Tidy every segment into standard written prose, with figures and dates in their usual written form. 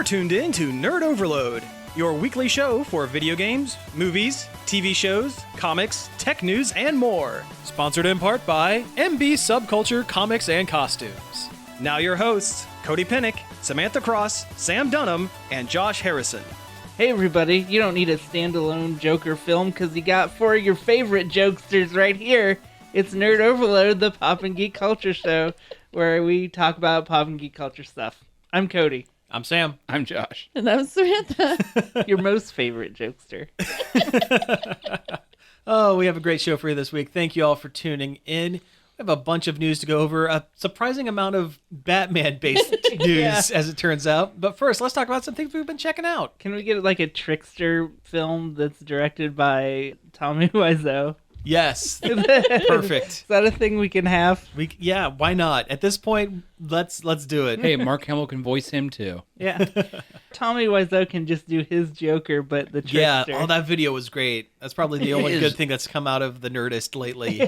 You're tuned in to Nerd Overload, your weekly show for video games, movies, TV shows, comics, tech news, and more. Sponsored in part by MB Subculture Comics and Costumes. Now your hosts, Cody Pinnick, Samantha Cross, Sam Dunham, and Josh Harrison. Hey everybody, you don't need a standalone Joker film because you got four of your favorite jokesters right here. It's Nerd Overload, the pop and geek culture show, where we talk about pop and geek culture stuff. I'm Cody. I'm Sam. I'm Josh. And I'm Samantha. Your most favorite jokester. Oh, we have a great show for you this week. Thank you all for tuning in. We have a bunch of news to go over, a surprising amount of Batman-based news, as it turns out. But first, let's talk about some things we've been checking out. Can we get like a trickster film that's directed by Tommy Wiseau? Yes. Perfect. Is that a thing we can have? Yeah, why not? At this point, let's do it. Hey, Mark Hamill can voice him too. Yeah. Tommy Wiseau can just do his Joker, but the trickster. Yeah, that video was great. That's probably the only good thing that's come out of the Nerdist lately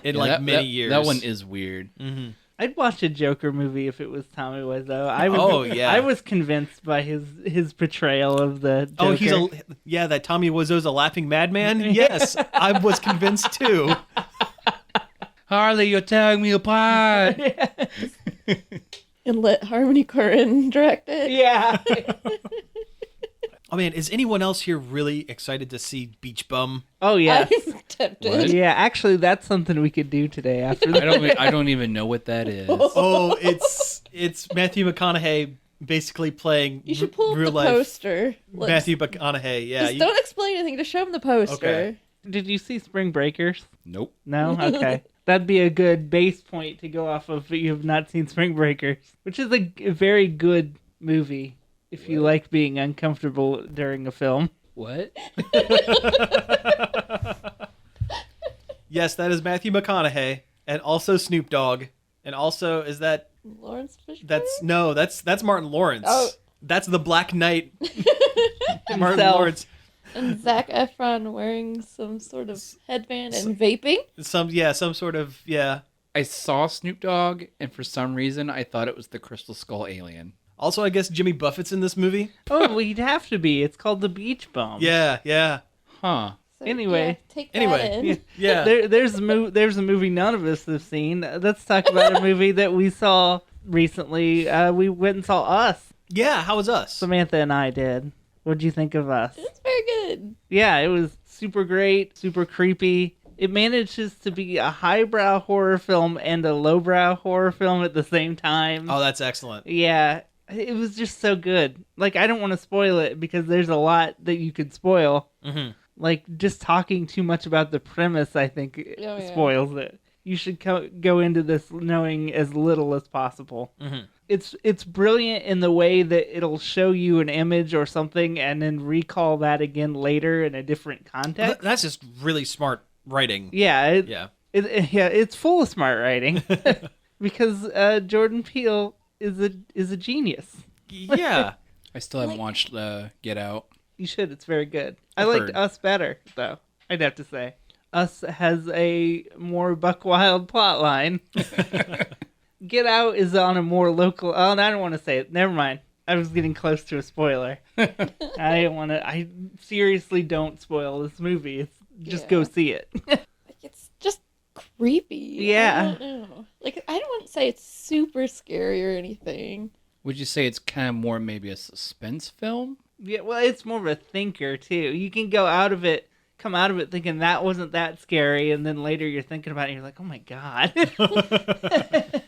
in many years. That one is weird. Mm-hmm. I'd watch a Joker movie if it was Tommy Wiseau. I was convinced by his portrayal of the Joker. Oh, that Tommy Wiseau's a laughing madman? Yes, I was convinced too. Harley, you're tearing me apart. And let Harmony Korine direct it. Yeah. Oh man, is anyone else here really excited to see Beach Bum? Oh yeah. I'm tempted. What? Yeah, actually that's something we could do today after that. I don't even know what that is. Oh, it's Matthew McConaughey basically playing You should pull up real the life poster. Look, Matthew McConaughey. Yeah, just don't explain anything. Just show him the poster. Okay. Did you see Spring Breakers? Nope. No? Okay. That'd be a good base point to go off of if you have not seen Spring Breakers, which is a very good movie if you like being uncomfortable during a film. What? Yes, that is Matthew McConaughey, and also Snoop Dogg, and also is that Lawrence Fishburne? That's Martin Lawrence. Oh. That's the Black Knight. Martin Lawrence. And Zac Efron wearing some sort of headband and vaping? Some sort of. I saw Snoop Dogg, and for some reason, I thought it was the Crystal Skull alien. Also, I guess Jimmy Buffett's in this movie. Oh, well, he'd have to be. It's called The Beach Bum. Yeah. Huh. So, Anyway. yeah, take that in. Yeah. There's a movie none of us have seen. Let's talk about a movie that we saw recently. We went and saw Us. Yeah, how was Us? Samantha and I did. What'd you think of Us? It's very good. Yeah, it was super great, super creepy. It manages to be a highbrow horror film and a lowbrow horror film at the same time. Oh, that's excellent. Yeah, it was just so good. Like, I don't want to spoil it because there's a lot that you could spoil. Mm-hmm. Like, just talking too much about the premise, I think, spoils it. You should go into this knowing as little as possible. Mm-hmm. It's brilliant in the way that it'll show you an image or something and then recall that again later in a different context. That's just really smart writing. Yeah. It's full of smart writing because Jordan Peele is a genius. Yeah. I still haven't watched Get Out. You should. It's very good. I I've liked heard. Us better, though. I'd have to say. Us has a more buck wild plot line. Get Out is on a more local... Oh, I don't want to say it. Never mind. I was getting close to a spoiler. I seriously don't spoil this movie. Go see it. Like, it's just creepy. Yeah. I don't know. Like, I don't want to say it's super scary or anything. Would you say it's kind of more maybe a suspense film? Yeah, well, it's more of a thinker, too. You can come out of it thinking that wasn't that scary, and then later you're thinking about it and you're like, oh my God.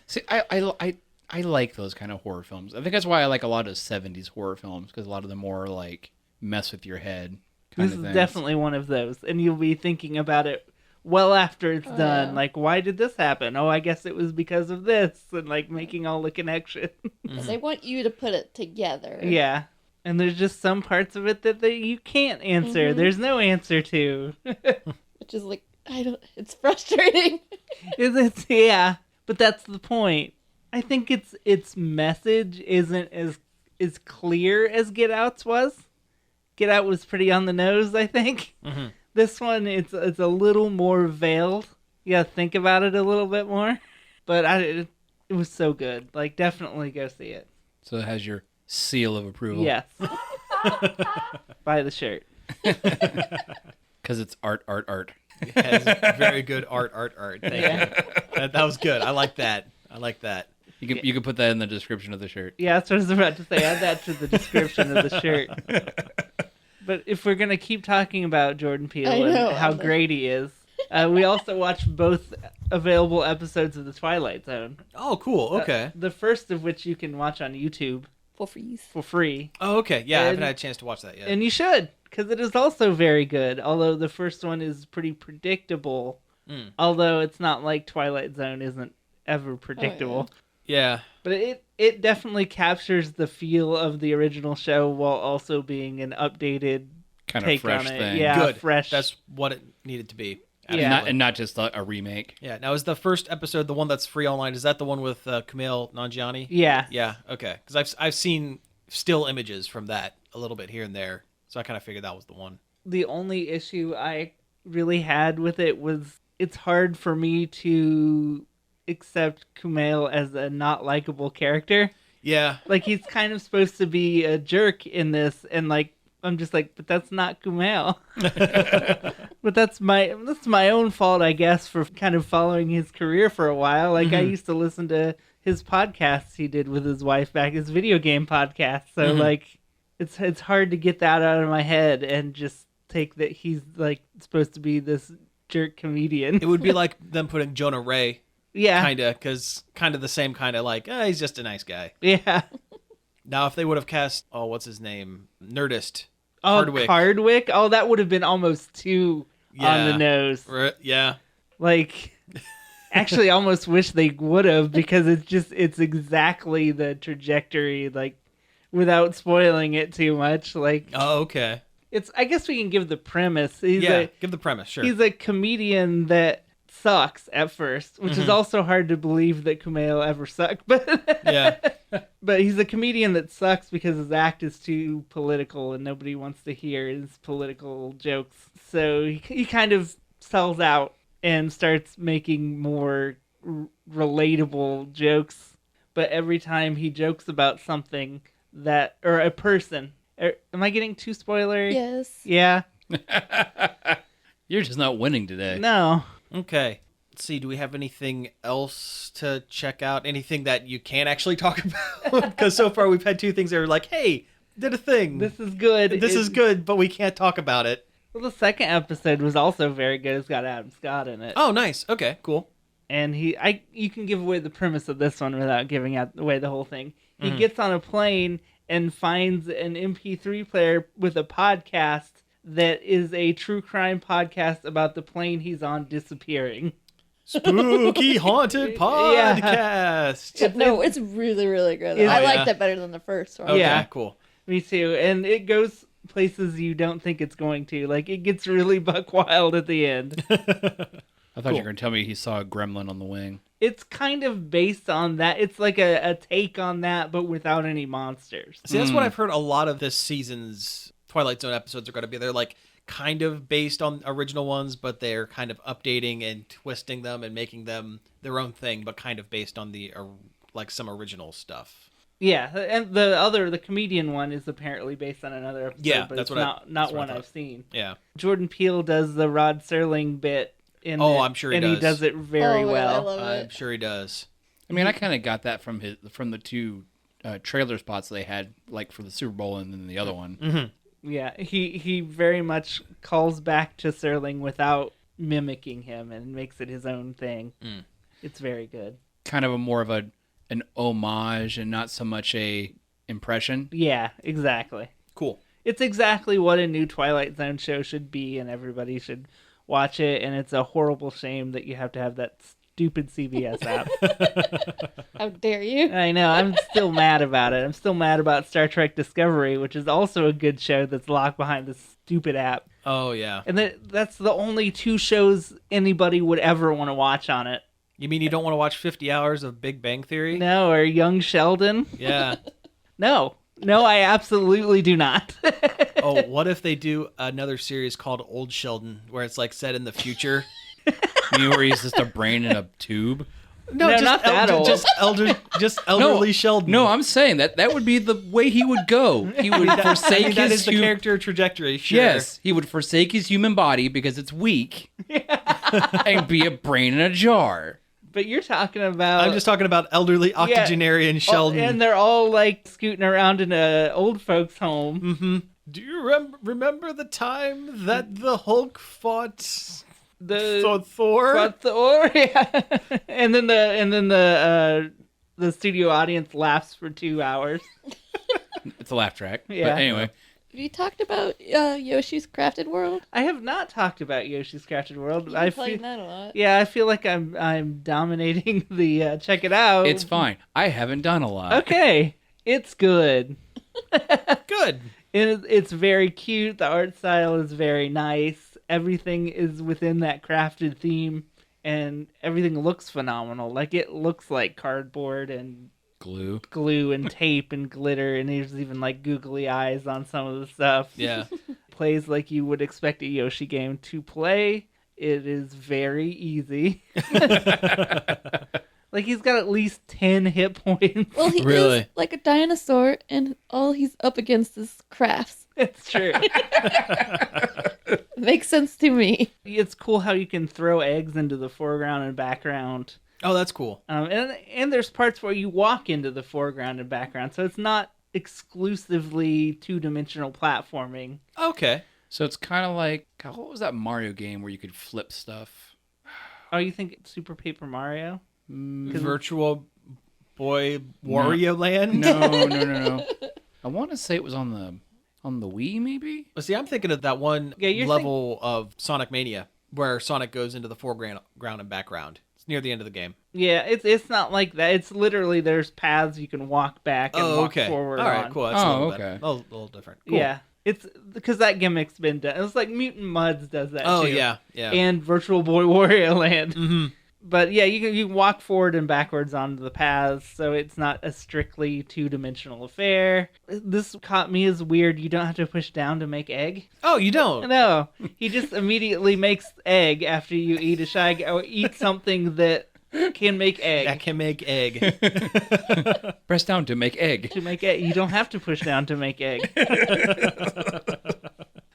See, I like those kind of horror films. I think that's why I like a lot of 70s horror films, because a lot of them more like mess with your head kind This of is things. definitely one of those, and you'll be thinking about it well after it's done. Yeah. Like, why did this happen? Oh, I guess it was because of this, and like making all the connection. They want you to put it together. Yeah. And there's just some parts of it that you can't answer. Mm-hmm. There's no answer to. Which is like, it's frustrating. Yeah, but that's the point. I think its message isn't as clear as Get Out's was. Get Out was pretty on the nose, I think. Mm-hmm. This one, it's a little more veiled. You gotta think about it a little bit more. But it was so good. Like, definitely go see it. So it has your seal of approval. Yes. Buy the shirt. Because it's art. It has very good art. Thank you. That was good. I like that. You can put that in the description of the shirt. Yeah, that's what I was about to say. Add that to the description of the shirt. But if we're going to keep talking about Jordan Peele and how great he is, we also watched both available episodes of The Twilight Zone. Oh, cool. Okay. The first of which you can watch on YouTube. For free. Oh, okay. Yeah, I haven't had a chance to watch that yet. And you should, because it is also very good. Although the first one is pretty predictable. Although it's not like Twilight Zone isn't ever predictable. Oh, yeah. But it definitely captures the feel of the original show while also being an updated Kind take of fresh on it. thing. Yeah, Good. fresh. That's what it needed to be. Yeah. And not just a remake. Yeah. Now, is the first episode the one that's free online? Is that the one with Kumail Nanjiani? Yeah. Yeah. Okay. Because I've seen still images from that a little bit here and there, so I kind of figured that was the one. The only issue I really had with it was it's hard for me to accept Kumail as a not likable character. Yeah. Like, he's kind of supposed to be a jerk in this, and like I'm just like, but that's not Kumail. But that's my own fault, I guess, for kind of following his career for a while. Like, I used to listen to his podcasts he did with his wife back, his video game podcast. So like, it's hard to get that out of my head and just take that he's like supposed to be this jerk comedian. It would be like them putting Jonah Ray. Yeah. Because kind of the same kind of like, he's just a nice guy. Yeah. Now, if they would have cast, what's his name? Nerdist. Oh, Hardwick. Hardwick? Oh, that would have been almost too on the nose. Yeah. Like, actually, I almost wish they would have, because it's exactly the trajectory, like, without spoiling it too much. Like, Oh, okay. I guess we can give the premise. Give the premise, sure. He's a comedian that sucks at first, which is also hard to believe that Kumail ever sucked. But Yeah. but he's a comedian that sucks because his act is too political and nobody wants to hear his political jokes. So he kind of sells out and starts making more relatable jokes. But every time he jokes about something or a person, am I getting too spoilery? Yes. Yeah. You're just not winning today. No. Okay. Let's see. Do we have anything else to check out? Anything that you can't actually talk about? Because so far we've had two things that are like, hey, did a thing. This is good. This is good, but we can't talk about it. Well, the second episode was also very good. It's got Adam Scott in it. Oh, nice. Okay, cool. And you can give away the premise of this one without giving away the whole thing. He gets on a plane and finds an MP3 player with a podcast that is a true crime podcast about the plane he's on disappearing. Spooky Haunted Podcast. No, it's really, really good. Yeah. I Oh, yeah. liked it better than the first one. Okay, Yeah. cool. Me too. And it goes places you don't think it's going to. Like, it gets really buck wild at the end. I thought you were going to tell me he saw a gremlin on the wing. It's kind of based on that. It's like a take on that, but without any monsters. See, that's what I've heard a lot of this season's Twilight Zone episodes are going to be. They're like kind of based on original ones, but they're kind of updating and twisting them and making them their own thing, but kind of based on the like some original stuff. Yeah, and the comedian one is apparently based on another episode, Yeah, but that's it's what not I one thought. I've seen. Yeah. Jordan Peele does the Rod Serling bit in Oh, it, I'm sure he and does. he does it very Oh, well. I love I'm it. sure he does. I mean, I kind of got that from the two trailer spots they had, like for the Super Bowl and then the other one. Mm-hmm. Yeah, he very much calls back to Serling without mimicking him and makes it his own thing. It's very good. Kind of more of an homage and not so much a impression. Yeah, exactly. Cool. It's exactly what a new Twilight Zone show should be, and everybody should watch it, and it's a horrible shame that you have to have that stupid CBS app. How dare you? I know, I'm still mad about it. I'm still mad about Star Trek Discovery, which is also a good show that's locked behind this stupid app. Oh, yeah. And that's the only two shows anybody would ever want to watch on it. You mean you don't want to watch 50 hours of Big Bang Theory? No, or Young Sheldon? Yeah. No, I absolutely do not. Oh, what if they do another series called Old Sheldon, where it's like set in the future? You mean where he's just a brain in a tube? No, not that old. Just elderly Sheldon. No, I'm saying that would be the way he would go. He would forsake that his is the character trajectory. Sure. Yes, he would forsake his human body because it's weak, and be a brain in a jar. But you're talking about... I'm just talking about elderly octogenarian Sheldon. And they're all like scooting around in a old folks' home. Mm-hmm. Do you remember the time that the Hulk fought Thor? Fought Thor, yeah. and then the studio audience laughs for 2 hours. It's a laugh track. Yeah. But anyway. Have you talked about Yoshi's Crafted World? I have not talked about Yoshi's Crafted World. You've been playing that a lot. Yeah, I feel like I'm dominating the check it out. It's fine. I haven't done a lot. Okay, it's good. Good. It's very cute. The art style is very nice. Everything is within that crafted theme, and everything looks phenomenal. Like, it looks like cardboard and glue and tape and glitter, and there's even like googly eyes on some of the stuff. Yeah. Plays like you would expect a Yoshi game to play. It is very easy. Like, he's got at least 10 hit points. Well, he is like a dinosaur, and all he's up against is crafts. It's true. Makes sense to me. It's cool how you can throw eggs into the foreground and background. Oh, that's cool. And there's parts where you walk into the foreground and background, so it's not exclusively two-dimensional platforming. Okay. So it's kind of like, God, what was that Mario game where you could flip stuff? Oh, you think Super Paper Mario? Virtual Boy Wario Land? No. I want to say it was on the Wii, maybe? Well, see, I'm thinking of that one you're level of Sonic Mania where Sonic goes into the foreground and background. It's near the end of the game. Yeah, it's not like that. It's literally there's paths you can walk back and walk forward All right, on. cool. That's a little okay. better. A little different. Cool. Yeah. It's because that gimmick's been done. It's like Mutant Mudds does that too. Yeah. And Virtual Boy Wario Land. Mm-hmm. But yeah, you can walk forward and backwards onto the paths, so it's not a strictly two-dimensional affair. This caught me as weird. You don't have to push down to make egg. Oh, you don't? No, he just immediately makes egg after you eat a shy or eat something that can make egg. That can make egg. Press down to make egg. To make egg, you don't have to push down to make egg.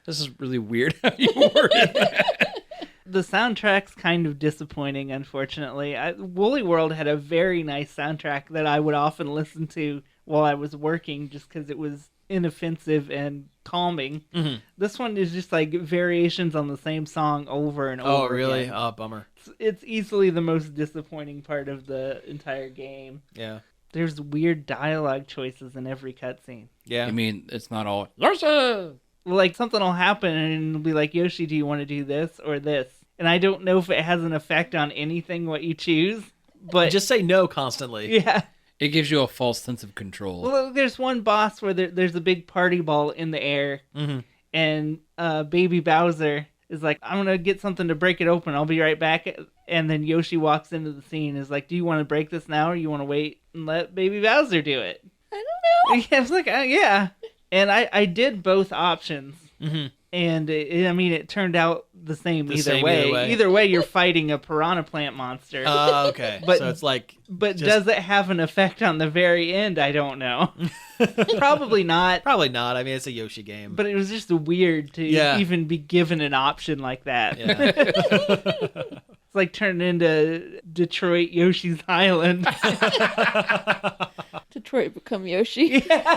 This is really weird how you worded that. The soundtrack's kind of disappointing, unfortunately. Woolly World had a very nice soundtrack that I would often listen to while I was working just because it was inoffensive and calming. Mm-hmm. This one is just like variations on the same song over and over. Oh, really? Again. Oh, bummer. It's easily the most disappointing part of the entire game. Yeah. There's weird dialogue choices in every cutscene. Yeah. I mean, it's not all, Yoshi! Like, something will happen and it'll be like, Yoshi, do you want to do this or this? And I don't know if it has an effect on anything what you choose, but... Just say no constantly. Yeah. It gives you a false sense of control. Well, there's one boss where there's a big party ball in the air, and Baby Bowser is like, I'm going to get something to break it open. I'll be right back. And then Yoshi walks into the scene and is like, do you want to break this now or you want to wait and let Baby Bowser do it? I don't know. Yeah, I was like, yeah. And I did both options. Mm-hmm. And it turned out the same either way. Either way, you're fighting a piranha plant monster. Okay. But, so it's like... But does it have an effect on the very end? I don't know. Probably not. Probably not. I mean, it's a Yoshi game. But it was just weird to even be given an option like that. Yeah. It's like turning into Detroit Yoshi's Island. Detroit become Yoshi. That's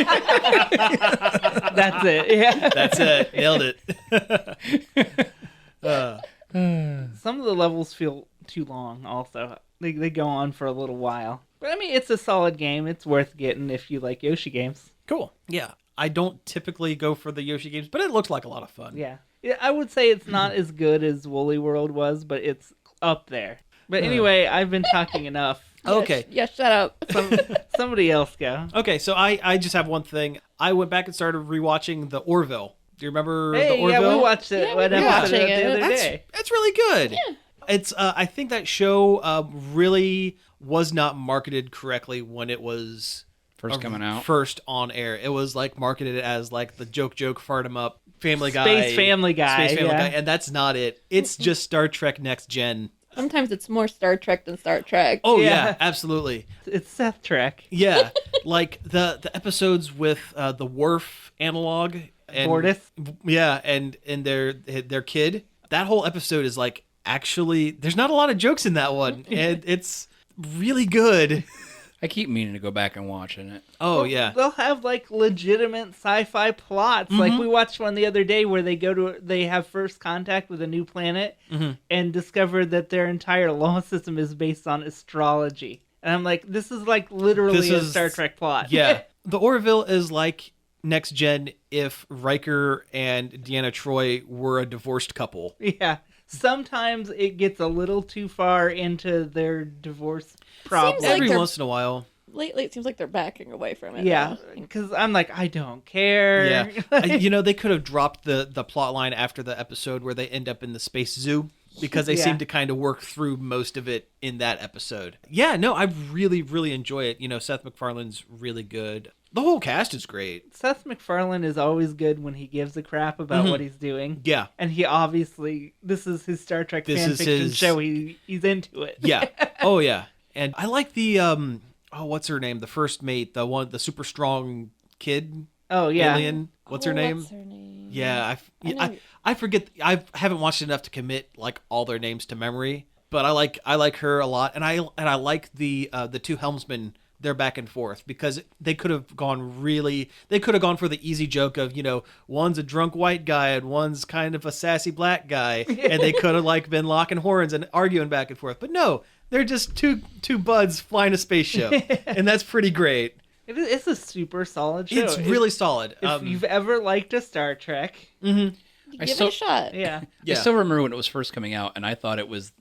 it. Yeah. That's it. Nailed it. Some of the levels feel too long also. They go on for a little while. But I mean, it's a solid game. It's worth getting if you like Yoshi games. Cool. Yeah. I don't typically go for the Yoshi games, but it looks like a lot of fun. Yeah. I would say it's not as good as Woolly World was, but it's up there. But anyway, I've been talking enough. Okay. Yeah, shut up. Somebody else go. Okay, so I just have one thing. I went back and started rewatching the Orville. Do you remember the Orville? Yeah, we watched it. Yeah, we were watching it the other day. That's really good. Yeah. It's I think that show really was not marketed correctly when it was first coming out. First on air. It was like marketed as like the joke fart 'em up Family Guy. Space Family Guy. And that's not it. It's just Star Trek Next Gen Sometimes it's more Star Trek than Star Trek. Oh Yeah. yeah, absolutely. It's Seth Trek. Yeah, like the episodes with the Worf analog and Bortus. Yeah, and their kid. That whole episode is like actually there's not a lot of jokes in that one, and it's really good. I keep meaning to go back and watching it. Oh yeah. They'll have like legitimate sci-fi plots. Like we watched one the other day where they have first contact with a new planet and discover that their entire law system is based on astrology. And I'm like, this is like literally a Star Trek plot. Yeah. The Orville is like Next Gen if Riker and Deanna Troi were a divorced couple. Yeah. Sometimes it gets a little too far into their divorce problem. like Every they're- once in a while. Lately, it seems like they're backing away from it. Yeah, though. because I'm like, I don't care. Yeah. They could have dropped the plot line after the episode where they end up in the space zoo because they Yeah. seem to kind of work through most of it in that episode. Yeah, no, I really, really enjoy it. Seth MacFarlane's really good. The whole cast is great. Seth MacFarlane is always good when he gives a crap about what he's doing. Yeah. And he obviously, this is his Star Trek This fan is fiction his- show. He's into it. Yeah. Oh, yeah. And I like the, what's her name? The first mate, the super strong kid Oh, yeah. alien. What's her name? What's her name? Yeah, I know. I forget. I haven't watched enough to commit like all their names to memory, but I like her a lot, and I like the two helmsmen. They're back and forth because they could have gone for the easy joke of one's a drunk white guy and one's kind of a sassy black guy, and they could have like been locking horns and arguing back and forth. But no, they're just two buds flying a spaceship, and that's pretty great. It's a super solid show. It's really solid. If you've ever liked a Star Trek, Give it a shot. yeah. Yeah. I still remember when it was first coming out, and I thought it was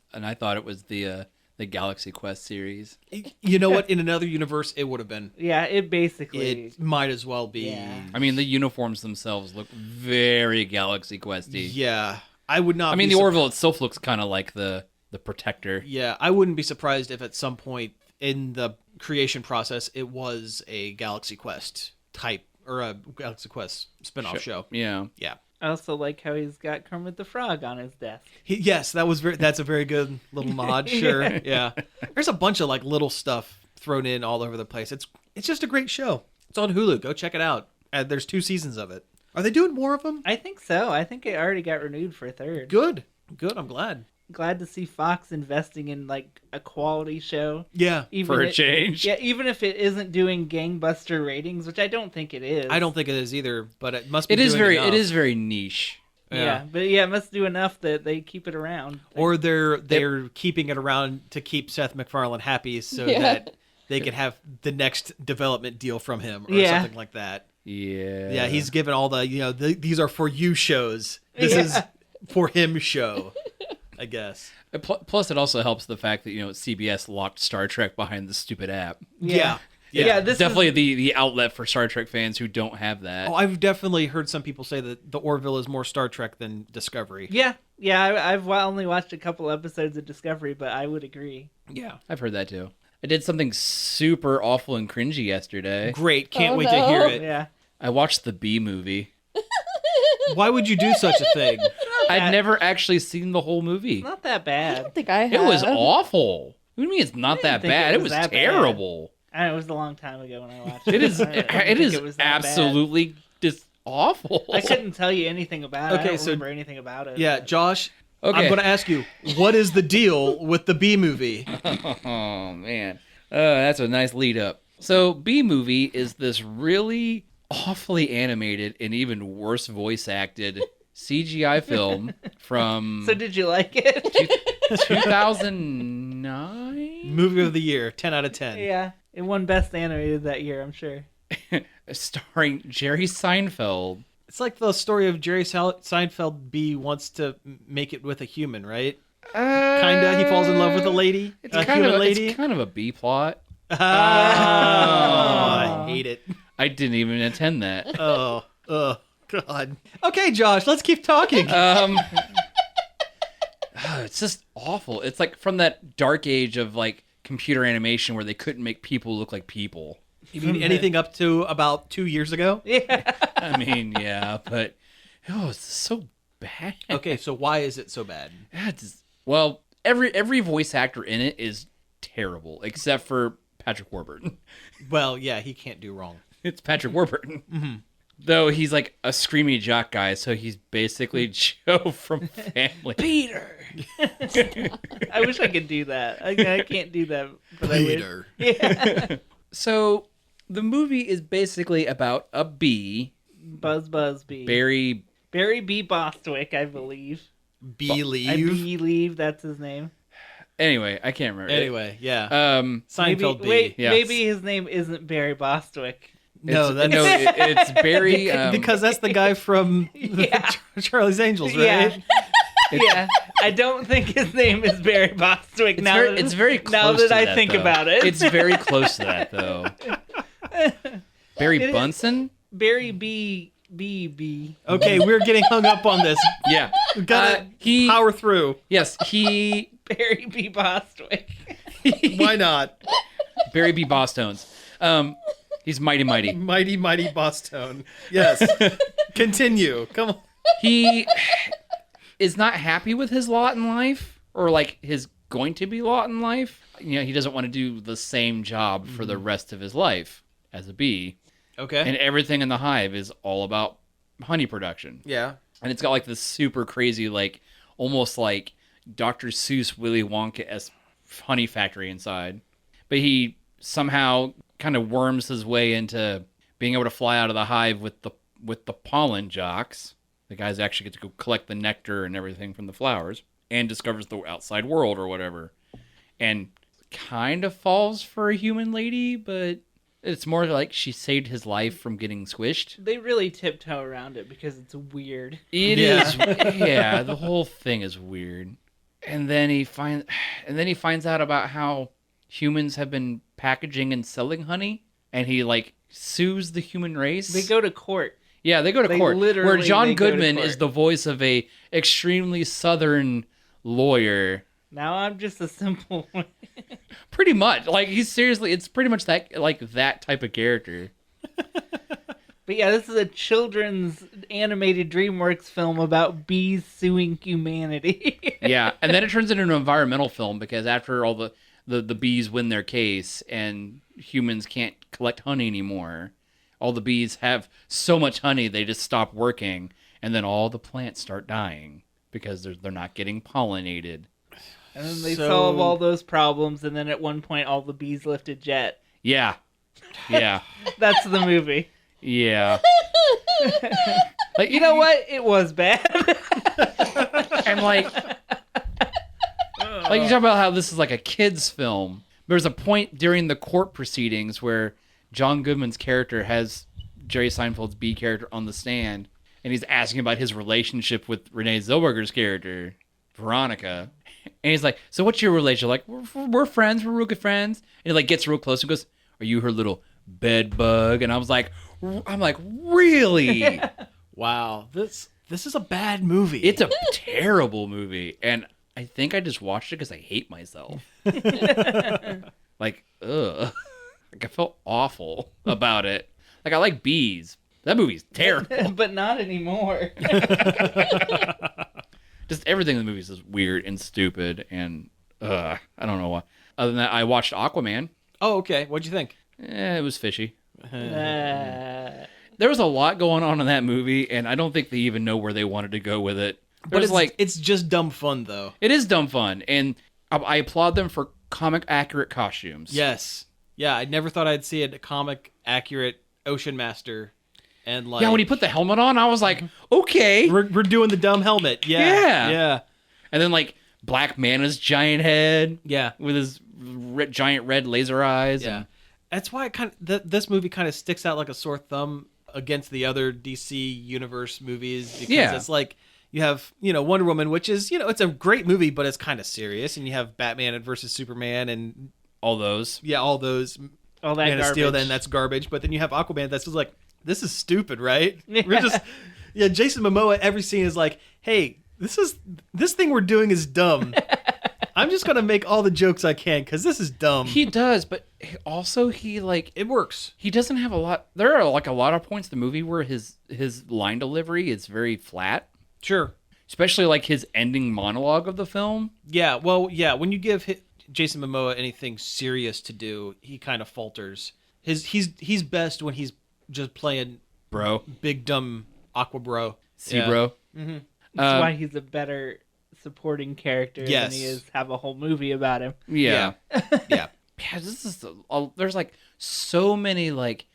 the Galaxy Quest series. You know what? In another universe, it would have been. Yeah, it basically... It might as well be. Yeah. I mean, the uniforms themselves look very Galaxy Questy. Yeah. I would not. I mean, be the Orville itself looks kind of like the Protector. Yeah, I wouldn't be surprised if at some point in the creation process it was a Galaxy Quest type or a Galaxy Quest spin-off show. Yeah. Yeah. I also like how he's got Kermit the Frog on his desk. Yes, that's a very good little nod. Sure. Yeah. There's a bunch of like little stuff thrown in all over the place. It's just a great show. It's on Hulu. Go check it out. There's 2 seasons of it. Are they doing more of them? I think so. I think it already got renewed for a third. Good. I'm glad. Glad to see Fox investing in like a quality show. Yeah. For a change. Yeah, even if it isn't doing gangbuster ratings, which I don't think it is. I don't think it is either, but it must be. It is doing very enough. it is very niche. Yeah, but yeah, it must do enough that they keep it around. Or they're keeping it around to keep Seth MacFarlane happy so Yeah. that they can have the next development deal from him or Yeah. something like that. Yeah. Yeah, he's given all the these are for you shows. This is for him show, I guess. Plus, it also helps the fact that CBS locked Star Trek behind the stupid app. Yeah. Yeah, this Definitely is, the outlet for Star Trek fans who don't have that. Oh, I've definitely heard some people say that the Orville is more Star Trek than Discovery. yeah. I've only watched a couple episodes of Discovery, but I would agree. Yeah. I've heard that too. I did something super awful and cringy yesterday. Great. Can't Oh, wait to no. hear it. Yeah, I watched the Bee Movie. Why would you do such a thing? I'd never actually seen the whole movie. it's not that I bad. don't think I have. It was awful. What do you mean it's not that think bad? it It was was that bad. terrible. I know, it was a long time ago when I watched It is. I don't think It is was that bad. absolutely just awful. I couldn't tell you anything about it. Okay, I don't so- remember anything about it. Yeah, but- Josh. Okay. I'm going to ask you, what is the deal with the Bee Movie? Oh man, that's a nice lead up. So Bee Movie is this really awfully animated and even worse voice acted CGI film from So did you like it? 2009, Movie of the year, 10 out of 10. Yeah, it won Best Animated that year, I'm sure. starring Jerry Seinfeld. It's like the story of Jerry Seinfeld Bee wants to make it with a human, right? Kinda. He falls in love with a lady, It's a kind human of lady. It's kind of a B plot. Oh, I hate it. I didn't even intend that. Oh, God. Okay, Josh, let's keep talking. It's just awful. It's like from that dark age of like computer animation where they couldn't make people look like people. You mean anything up to about 2 years ago? Yeah. I mean, yeah, but it's so bad. Okay, so why is it so bad? Well, every voice actor in it is terrible except for Patrick Warburton. Well, yeah, he can't do wrong. It's Patrick Warburton. Though he's like a screamy jock guy, so he's basically Joe from Family. Peter. I wish I could do that. I can't do that, but Peter. I would. Yeah. So the movie is basically about a bee. Buzz Bee. Barry B. Bostwick, I believe. I Believe. believe that's his name. Anyway, I can't remember. Anyway, yeah. Seinfeld B. Wait, Yes. maybe his name isn't Barry Bostwick. No, it's Barry. because that's the guy from Yeah. Charlie's Angels, right? Yeah. I don't think his name is Barry Bostwick. It's very close now that to I that, think though. about it. It's very close to that, though. Barry It is. Bunsen? Barry B. Okay, we're getting hung up on this. Yeah. We gotta he power through. Yes, he Barry B. Bostwick. Why not? Barry B. Bosstones. He's mighty. Mighty Boston. Yes. Continue. Come on. He is not happy with his lot in life, or like his going to be lot in life. You know, he doesn't want to do the same job for the rest of his life as a bee. Okay. And everything in the hive is all about honey production. Yeah. And it's got like this super crazy, like almost like Dr. Seuss Willy Wonka-esque honey factory inside. But he somehow kind of worms his way into being able to fly out of the hive with the pollen jocks. The guys actually get to go collect the nectar and everything from the flowers, and discovers the outside world or whatever. And kind of falls for a human lady, but it's more like she saved his life from getting squished. They really tiptoe around it because it's weird. It is, yeah. The whole thing is weird. And then he finds out about how humans have been packaging and selling honey, and he like sues the human race. They go to court. Yeah, they go to court. Where literally John go to Goodman court. is the voice of a extremely southern lawyer. Now I'm just a simple one. Pretty much, like he's seriously, it's pretty much that type of character. But yeah, this is a children's animated DreamWorks film about bees suing humanity. Yeah, and then it turns into an environmental film because after all the bees win their case and humans can't collect honey anymore, all the bees have so much honey they just stop working, and then all the plants start dying because they're not getting pollinated. And then they solve all those problems, and then at one point all the bees lift a jet. Yeah. That's the movie. Yeah. Like, You know what? It was bad. and like you talk about how this is like a kid's film. There's a point during the court proceedings where John Goodman's character has Jerry Seinfeld's B character on the stand, and he's asking about his relationship with Renee Zellweger's character, Veronica. And he's like, so what's your relationship? Like, we're friends. We're real good friends. And he like gets real close and goes, are you her little bed bug? And I'm like, really? Wow. This is a bad movie. It's a terrible movie. And I think I just watched it because I hate myself. Like, ugh. Like, I felt awful about it. Like, I like bees. That movie's terrible. But not anymore. Just everything in the movies is weird and stupid, and I don't know why. Other than that, I watched Aquaman. Oh, okay. What'd you think? It was fishy. Uh, There was a lot going on in that movie, and I don't think they even know where they wanted to go with it. But it's just dumb fun, though. It is dumb fun, and I applaud them for comic accurate costumes. Yes. Yeah, I never thought I'd see a comic accurate Ocean Master. And like, Yeah, when he put the helmet on, I was like, okay. we're doing the dumb helmet. Yeah. Yeah. And then like Black Mana's giant head. Yeah. With his giant red laser eyes. Yeah. And, That's why this movie kind of sticks out like a sore thumb against the other DC Universe movies, because it's like you have, Wonder Woman, which is, it's a great movie, but it's kind of serious, and you have Batman versus Superman and all those. Yeah, all those. all that Man of garbage. Steel, then that's garbage. But then you have Aquaman that's just like, this is stupid, right? Yeah. We're just Jason Momoa, every scene is like, hey, this thing we're doing is dumb. I'm just gonna make all the jokes I can because this is dumb. He does, but also it works. He doesn't have a lot. There are like a lot of points in the movie where his line delivery is very flat. Sure. especially like his ending monologue of the film. Yeah, well, yeah. When you give Jason Momoa anything serious to do, he kind of falters. He's best when he's just playing Bro. big dumb aqua bro. See, Yeah. bro. That's why he's a better supporting character Yes. than he is have a whole movie about him. Yeah. Yeah. Yeah, this is there's like so many like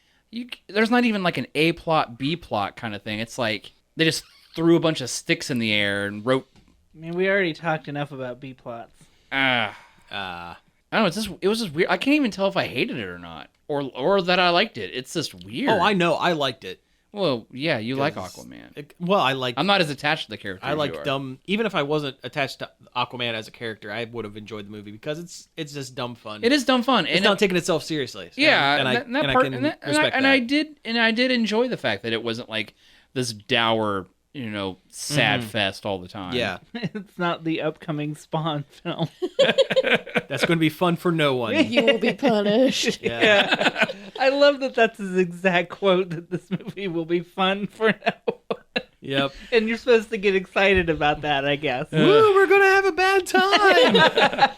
there's not even like an A plot B plot kind of thing. It's like they just threw a bunch of sticks in the air and wrote. I mean, we already talked enough about B plots. I don't know. It was just weird. I can't even tell if I hated it or not, or that I liked it. It's just weird. Oh, I know. I liked it. Well, yeah, you like Aquaman. I like. I'm not as attached to the character. I as like you are. dumb. Even if I wasn't attached to Aquaman as a character, I would have enjoyed the movie because it's just dumb fun. It is dumb fun. It's not taking itself seriously. Yeah, and I that can part, respect that. I did enjoy the fact that it wasn't like this dour, sad fest all the time. Yeah, It's not the upcoming Spawn film. that's going to be fun for no one. You will be punished. Yeah. I love that that's his exact quote, that this movie will be fun for now. Yep. And you're supposed to get excited about that, I guess. Woo, we're gonna have a bad time.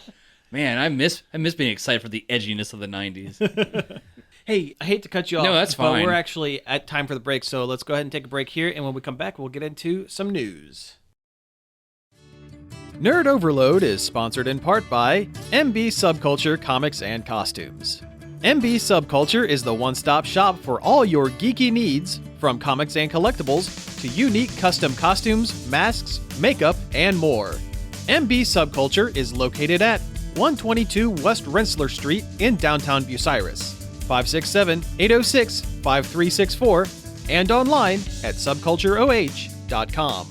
Man, I miss being excited for the edginess of the 90s. Hey, I hate to cut you off. No, that's fine. But we're actually at time for the break, so let's go ahead and take a break here, and when we come back, we'll get into some news. Nerd Overload is sponsored in part by MB Subculture Comics and Costumes. MB Subculture is the one-stop shop for all your geeky needs, from comics and collectibles to unique custom costumes, masks, makeup, and more. MB Subculture is located at 122 West Rensselaer Street in downtown Bucyrus, 567-806-5364, and online at subcultureoh.com.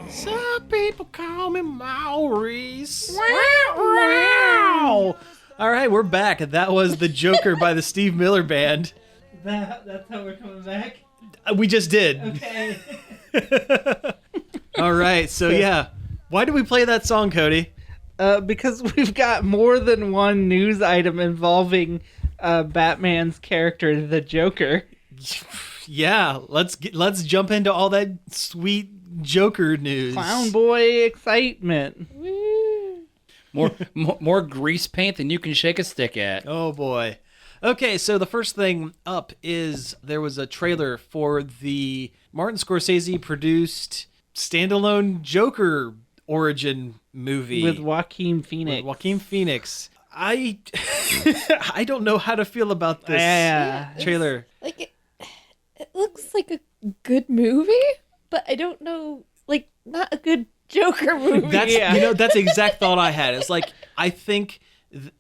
Some people call me Maurice. Wow. All right, we're back. That was The Joker by the Steve Miller Band. That's how we're coming back? We just did. Okay. All right, so yeah. Why did we play that song, Cody? Because we've got more than one news item involving Batman's character, the Joker. Yeah, let's jump into all that sweet Joker news. Clown boy excitement. Woo. More grease paint than you can shake a stick at. Oh boy. Okay, so the first thing up is there was a trailer for the Martin Scorsese produced standalone Joker origin movie With Joaquin Phoenix. I I don't know how to feel about this Yeah. trailer. Like it looks like a good movie, but I don't know, like not a good Joker movie. That's Yeah. that's the exact thought I had. It's like I think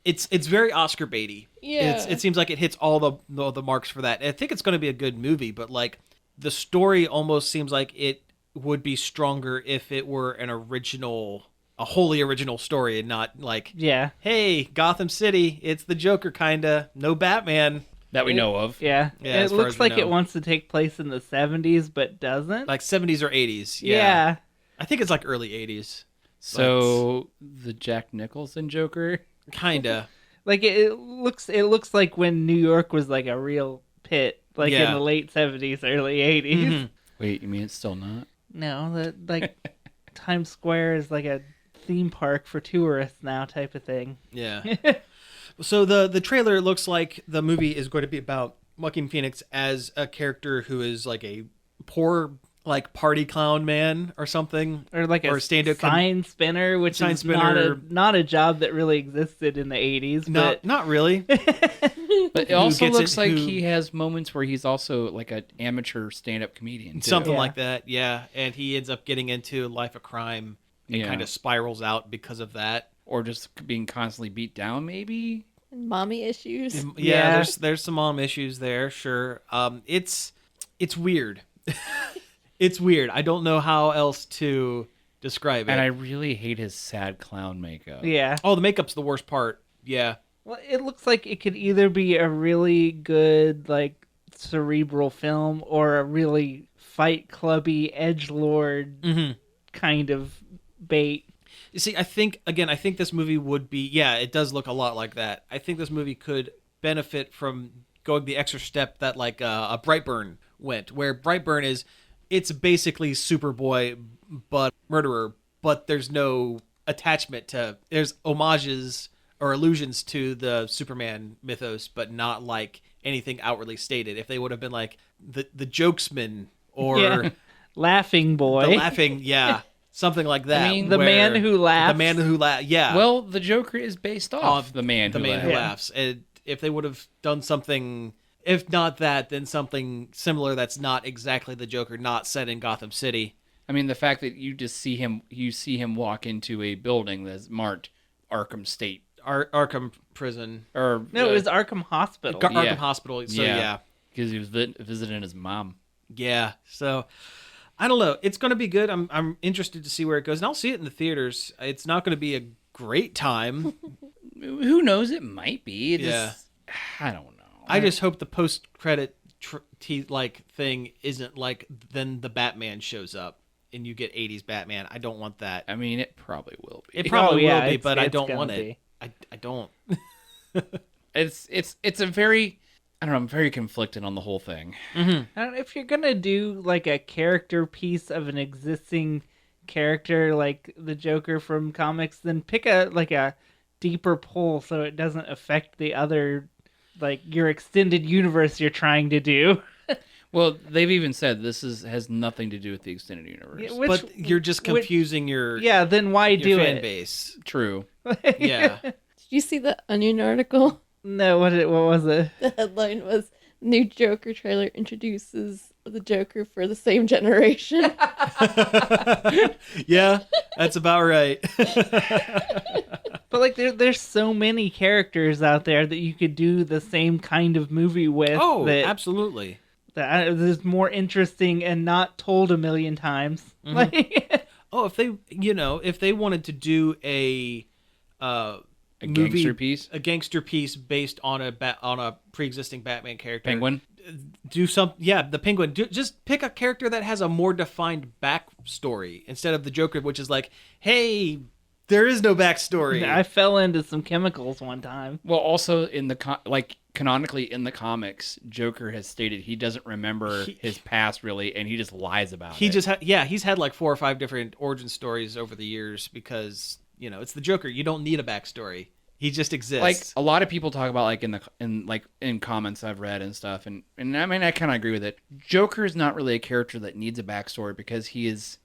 it's very Oscar baity. Yeah. It seems like it hits all the marks for that. I think it's going to be a good movie, but like the story almost seems like it would be stronger if it were a wholly original story and not like, Yeah. hey, Gotham City, it's the Joker kinda, no Batman. That we know of. Yeah. Yeah, as It far looks as we like know. it wants to take place in the 70s, but doesn't. Like 70s or 80s. Yeah. I think it's like early 80s. So the Jack Nicholson Joker. Kinda. Like it looks like when New York was like a real pit, like Yeah. in the late 70s, early 80s. Mhm. Wait, you mean it's still not? No, that like Times Square is like a theme park for tourists now type of thing. Yeah. So the trailer looks like the movie is going to be about Joaquin Phoenix as a character who is like a poor like party clown man or something. Or like Or a stand-up sign spinner, which sign is spinner. not a job that really existed in the 80s. Not really. But it also gets looks it, like who- he has moments where he's also like an amateur stand-up comedian. Too. Something Yeah. like that, yeah. And he ends up getting into life of crime and Yeah. kind of spirals out because of that. Or just being constantly beat down, maybe. And mommy issues. Yeah, Yeah. there's some mom issues there, sure. It's weird. It's weird. I don't know how else to describe it. And I really hate his sad clown makeup. Yeah. Oh, the makeup's the worst part. Yeah. Well, it looks like it could either be a really good, like, cerebral film or a really fight clubby, edgelord Mm-hmm. kind of bait. You see, I think this movie would be, yeah, it does look a lot like that. I think this movie could benefit from going the extra step that like a Brightburn went, where Brightburn is it's basically Superboy, but murderer, but there's no attachment to, there's homages or allusions to the Superman mythos, but not like anything outwardly stated. If they would have been like the jokesman or Yeah. Laughing boy. the laughing, something like that. I mean, the man who laughs. The man who laughs, yeah. Well, the Joker is based off the man who laughs. laughs. And if they would have done something, if not that, then something similar that's not exactly the Joker, not set in Gotham City. I mean, the fact that you just see him walk into a building that's marked Arkham State. Arkham Prison. Or No, it was Arkham Hospital. Arkham Hospital. So, yeah. Because he was visiting his mom. Yeah. So, I don't know. It's going to be good. I'm interested to see where it goes. And I'll see it in the theaters. It's not going to be a great time. Who knows? It might be. I don't know. I just hope the post-credit thing isn't like then the Batman shows up and you get 80s Batman. I don't want that. I mean, it probably will be. It probably will be, it's- but I it's don't gonna want be. it. I don't. It's a very, I don't know, I'm very conflicted on the whole thing. I don't know, if you're gonna do like a character piece of an existing character like the Joker from comics, then pick a deeper pull so it doesn't affect the other, like your extended universe you're trying to do. Well, they've even said this has nothing to do with the extended universe. Yeah, But you're just confusing your then why your do fan it? base. True. Yeah. Did you see the Onion article? No, what was it? The headline was new Joker trailer introduces the Joker for the same generation. Yeah, that's about right. But like there's so many characters out there that you could do the same kind of movie with. Oh, that absolutely. that is more interesting and not told a million times. Like, Oh, if they wanted to do a Gangster piece? a gangster piece based on a pre-existing Batman character, Penguin? the Penguin. Just pick a character that has a more defined backstory instead of the Joker, which is like, hey, there is no backstory. I fell into some chemicals one time. Well, also in the canonically in the comics, Joker has stated he doesn't remember his past really, and he just lies about it. He's had like 4 or 5 different origin stories over the years because it's the Joker. You don't need a backstory. He just exists. Like a lot of people talk about like in comments I've read and stuff, and I mean I kind of agree with it. Joker is not really a character that needs a backstory because he is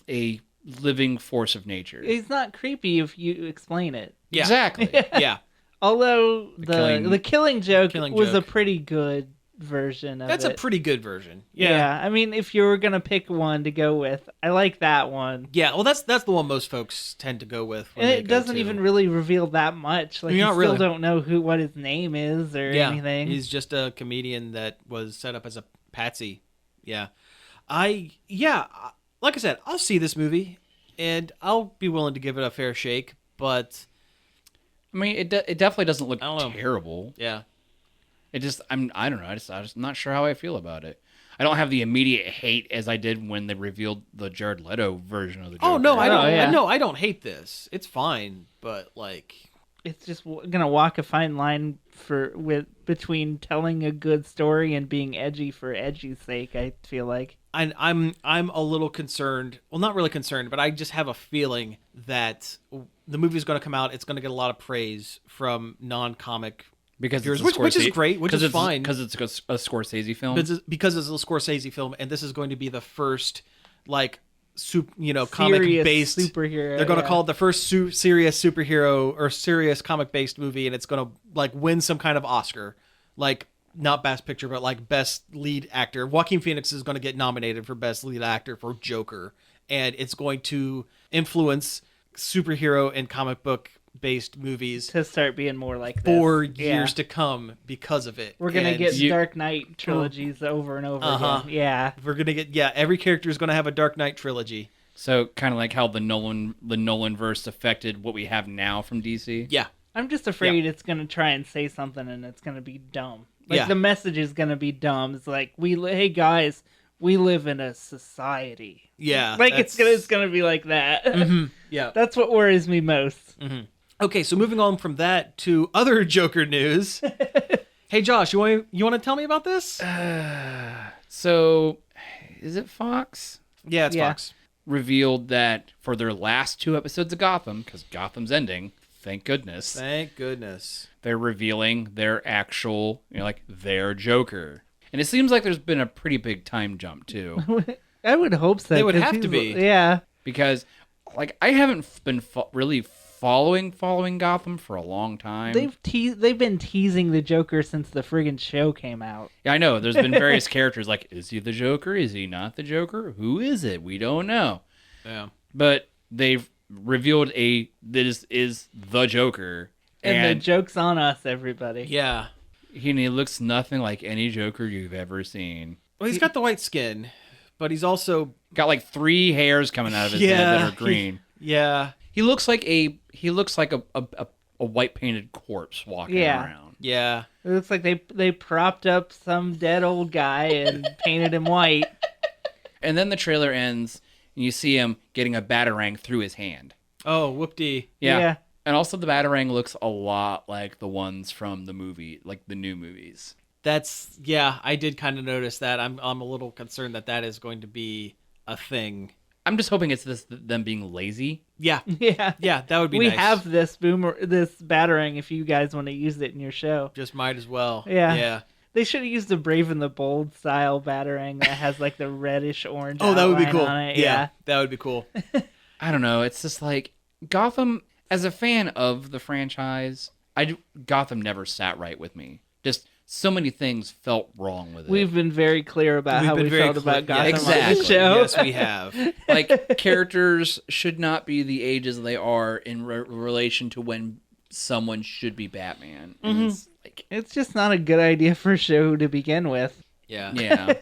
a living force of nature. It's not creepy if you explain it. Yeah. Exactly. Yeah. Although the killing joke was a joke. pretty good version of That's it. a pretty good version. Yeah, I mean, if you were gonna pick one to go with, I like that one. Yeah, well, that's the one most folks tend to go with. When And they it go doesn't to- even really reveal that much. Like, you Not still really. don't know what his name is or anything. He's just a comedian that was set up as a patsy. Yeah. Like I said, I'll see this movie, and I'll be willing to give it a fair shake, but I mean, it definitely doesn't look I don't know. terrible. yeah. It just I don't know. I'm just not sure how I feel about it. I don't have the immediate hate as I did when they revealed the Jared Leto version of the Joker. Oh, no, I don't. yeah. No, I don't hate this. It's fine, but like, It's just gonna walk a fine line between telling a good story and being edgy for edgy's sake. I feel like. I'm a little concerned. Well, not really concerned, but I just have a feeling that the movie's going to come out. It's going to get a lot of praise from non-comic because viewers, it's a which is Scorsese- great, which is fine. because it's a Scorsese film. Because it's a Scorsese film, and this is going to be the first comic Serious based superhero. They're going to yeah. call it the first serious superhero or serious comic based movie, and it's going to win some kind of Oscar, not Best Picture, but Best Lead Actor. Joaquin Phoenix is going to get nominated for Best Lead Actor for Joker, and it's going to influence superhero and comic book based movies to start being more like this. for Yeah. years to come because of it. We're gonna And get Dark Knight trilogies over and over again. Yeah. We're gonna get every character is gonna have a Dark Knight trilogy. So kind of like how the Nolan verse affected what we have now from DC. Yeah, I'm just afraid it's gonna try and say something and it's gonna be dumb. Like Yeah. the message is gonna be dumb. It's like hey guys, we live in a society. yeah. Like it's gonna be like that. Yeah. That's what worries me most. Okay, so moving on from that to other Joker news. Hey Josh, you want to tell me about this? So is it Fox? Yeah, it's Yeah. Fox. Revealed that for their last 2 episodes of Gotham, because Gotham's ending, thank goodness, Thank goodness. they're revealing their actual, like their Joker. And it seems like there's been a pretty big time jump too, I would hope so. They would 'cause have to he's- be. Yeah. because like I haven't been really following Gotham for a long time. They've been teasing the Joker since the friggin' show came out. Yeah, I know. There's been various characters like, is he the Joker? Is he not the Joker? Who is it? We don't know. Yeah. But they've revealed this is the Joker. And the joke's on us, everybody. Yeah. He looks nothing like any Joker you've ever seen. Well, he's got the white skin, but he's also Got like 3 hairs coming out of his head that are green. Yeah. He looks like a white painted corpse walking around. Yeah. It looks like they propped up some dead old guy and painted him white. And then the trailer ends, and you see him getting a batarang through his hand. Oh, whoop-dee. Yeah. And also the batarang looks a lot like the ones from the movie, like the new movies. I did kind of notice that. I'm a little concerned that is going to be a thing. I'm just hoping it's them being lazy. Yeah. Yeah. Yeah, that would be We nice. have this batarang if you guys want to use it in your show. Just might as well. Yeah. Yeah. They should have used the Brave and the Bold style batarang that has like the reddish orange. Oh, that would be outline cool. on it. Yeah, that would be cool. I don't know. It's just like Gotham, as a fan of the franchise, Gotham never sat right with me. Just so many things felt wrong with it. We've been very clear about how we felt about Gotham on exactly. this show. Yes, we have. Like, characters should not be the ages they are in relation to when someone should be Batman. And it's like, It's just not a good idea for a show to begin with. Yeah. yeah.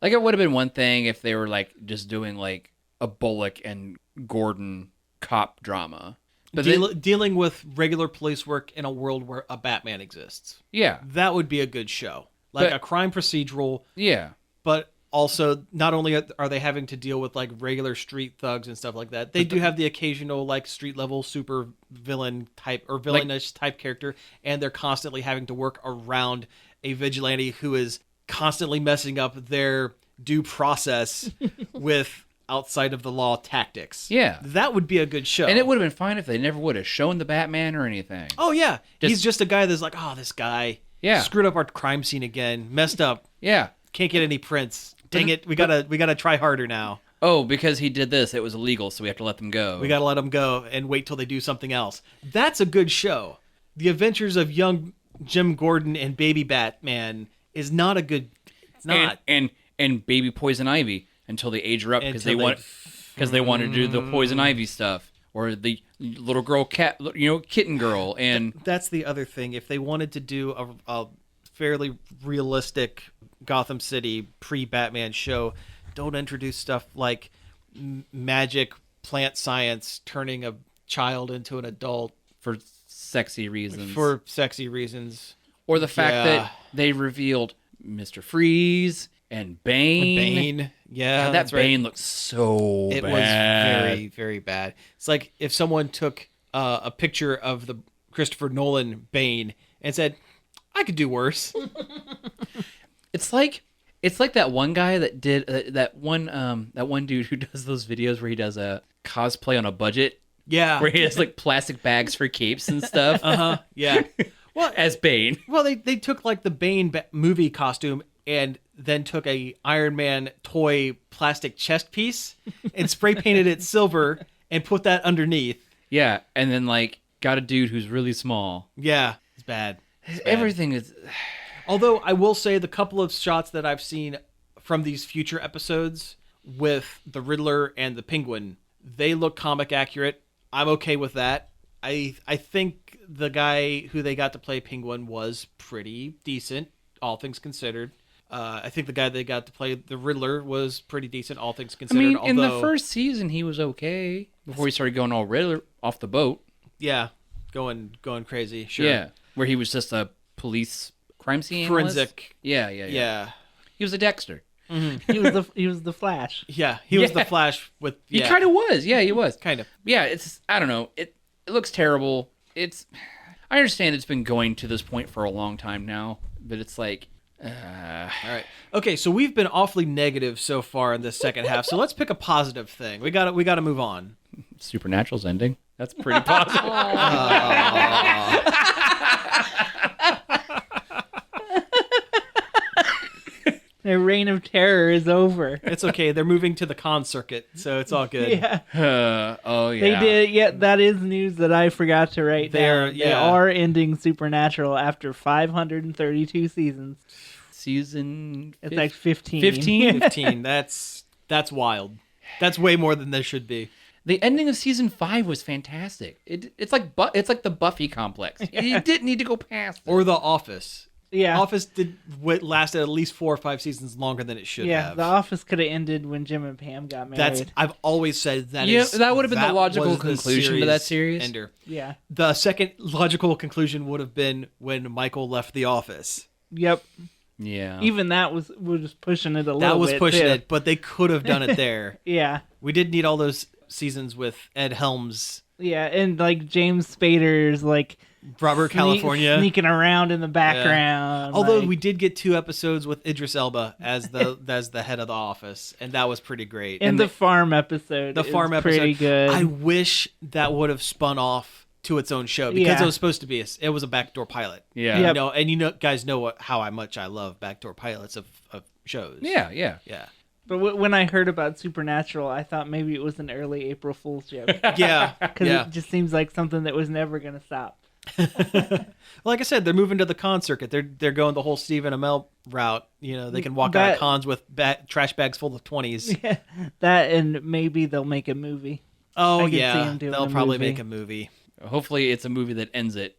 Like, it would have been one thing if they were, like, just doing, like, a Bullock and Gordon cop drama. But Dealing with regular police work in a world where a Batman exists. yeah. That would be a good show. Like But- a crime procedural, Yeah. but also not only are they having to deal with like regular street thugs and stuff like that, they do have the occasional like street level super villain type or villainous type character, and they're constantly having to work around a vigilante who is constantly messing up their due process with outside of the law tactics. Yeah. That would be a good show. And it would have been fine if they never would have shown the Batman or anything. Oh yeah, he's just a guy that's like, oh, this guy screwed up our crime scene again, messed up, Yeah. can't get any prints. Dang it, we gotta try harder now. Oh, because he did this, it was illegal, so we have to let them go. We gotta let him go and wait till they do something else. That's a good show. The Adventures of Young Jim Gordon and Baby Batman is not a good. It's not. And Baby Poison Ivy until they age her up because Until they want to do the Poison Ivy stuff, or the little girl kitten girl, and That's the other thing. If they wanted to do a fairly realistic Gotham City pre-Batman show, don't introduce stuff like magic, plant science, turning a child into an adult for sexy reasons, for sexy reasons. or the fact Yeah. that they revealed Mr. Freeze and Bane. Bane, yeah, God, that that's right. Bane looks so It bad. was very, very bad. It's like if someone took a picture of the Christopher Nolan Bane and said, "I could do worse." It's like that one guy that did that one dude who does those videos where he does a cosplay on a budget, Yeah. where he has like plastic bags for capes and stuff. Yeah. Well, As Bane. well, they took like the Bane movie costume and then took a Iron Man toy plastic chest piece and spray painted it silver and put that underneath. Yeah, and then like got a dude who's really small. Yeah, it's bad. It's bad. Everything is. Although I will say the couple of shots that I've seen from these future episodes with the Riddler and the Penguin, they look comic accurate. I'm okay with that. I think the guy who they got to play Penguin was pretty decent, all things considered. I think the guy they got to play the Riddler was pretty decent, all things I considered. mean, in the although, first season, he was okay before he started going all Riddler off the boat. yeah, going crazy. Sure. Yeah, where he was just a police crime scene Forensic. analyst. Yeah. Yeah. He was a Dexter. He was the Flash. Yeah. He was the Yeah. Flash with. He Yeah, kind of was. Yeah, he was. Kind of. Yeah, it's. I don't know. It looks terrible. I understand it's been going to this point for a long time now, but it's like All right. Okay, so we've been awfully negative so far in this second half. So let's pick a positive thing. We got to move on. Supernatural's ending. That's pretty positive. Their reign of terror is over. It's okay. They're moving to the con circuit, so it's all good. Yeah. Oh yeah. They did. Yeah, that is news that I forgot to write down. They are ending Supernatural after 532 seasons. Season. It's like 15. 15. That's wild. That's way more than there should be. The ending of season 5 was fantastic. It's like the Buffy complex. You didn't need to go past it. Or The Office. Yeah. Office lasted at least 4 or 5 seasons longer than it should have. The Office could have ended when Jim and Pam got married. I've always said that. That would have been the logical was the conclusion to that series. Ender. Yeah. The second logical conclusion would have been when Michael left the office. Yep. Yeah. Even that was pushing it a little bit. That was pushing too. it, but they could have done it there. Yeah. We did need all those seasons with Ed Helms. Yeah, and like James Spader's like Robert California sneaking around in the background. Although like, we did get 2 episodes with Idris Elba as the head of the office, and that was pretty great. and the farm episode, the farm is episode, pretty good. I wish that would have spun off to its own show because it was supposed to be it was a backdoor pilot. Yeah. Yep. Guys know how much I love backdoor pilots of shows. Yeah. But when I heard about Supernatural, I thought maybe it was an early April Fool's joke. Yeah. Because it just seems like something that was never going to stop. Like I said, they're moving to the con circuit. They're going the whole Stephen Amell route. They can walk out of cons with trash bags full of 20s. Yeah, that and maybe they'll make a movie. Oh, I could see yeah. him doing They'll a probably movie. make a movie. Hopefully, it's a movie that ends it,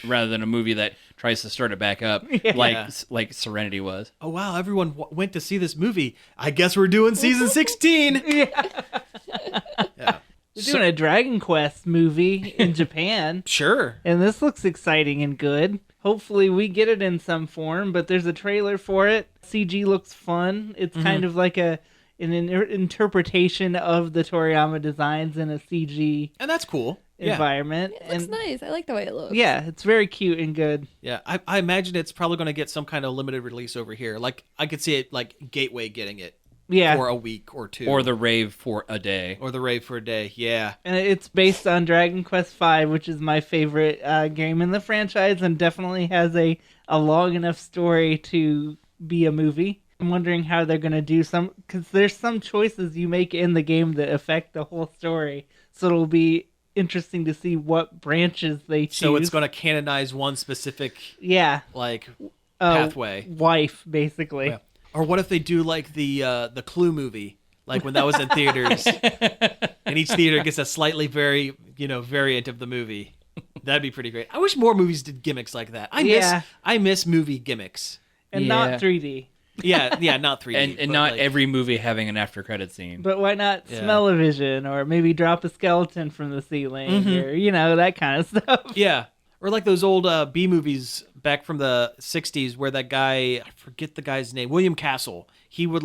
rather than a movie that tries to start it back up, like Serenity was. Oh, wow. Everyone went to see this movie. I guess we're doing season 16. Yeah. They're doing a Dragon Quest movie in Japan. Sure. And this looks exciting and good. Hopefully we get it in some form, but there's a trailer for it. CG looks fun. It's kind of like an interpretation of the Toriyama designs in a CG And that's cool. environment. It looks nice. I like the way it looks. Yeah, it's very cute and good. Yeah, I imagine it's probably going to get some kind of limited release over here. Like, I could see it, like, Gateway getting it Yeah. for a week or 2. Or the rave for a day. Or the Rave for a day, yeah. And it's based on Dragon Quest V, which is my favorite game in the franchise and definitely has a long enough story to be a movie. I'm wondering how they're going to do because there's some choices you make in the game that affect the whole story. So it'll be interesting to see what branches they choose. So it's going to canonize one specific, pathway. Wife, basically. Yeah. Or what if they do like the Clue movie, like when that was in theaters, and each theater gets a slightly variant of the movie. That'd be pretty great. I wish more movies did gimmicks like that. I miss movie gimmicks. And not 3D. Yeah, not 3D. And not every movie having an after credit scene. But why not smell-o-vision or maybe drop a skeleton from the ceiling or, that kind of stuff. Yeah. Or like those old B movies back from the 60s where that guy, I forget the guy's name, William Castle. He would